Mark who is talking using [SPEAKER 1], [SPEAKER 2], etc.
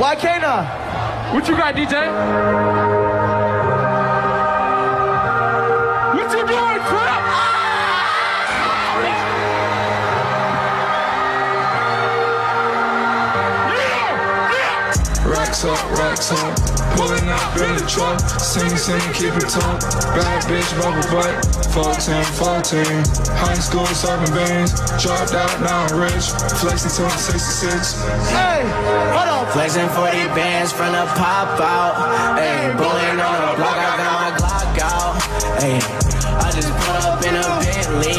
[SPEAKER 1] Why can't I?
[SPEAKER 2] What you got, DJ? What you doing, Trap?
[SPEAKER 3] Racks up, pulling up in the truck. Sing, keep it tough. Bad bitch, bubble butt. 14, high school serving beans. Dropped out, now I'm rich. Flexing till I'm 66.
[SPEAKER 1] Hey, hold on.
[SPEAKER 4] Flexing 40 bands from the pop out. Hey, bullet on the block, I got my Glock out. Hey, I just put up in a Bentley.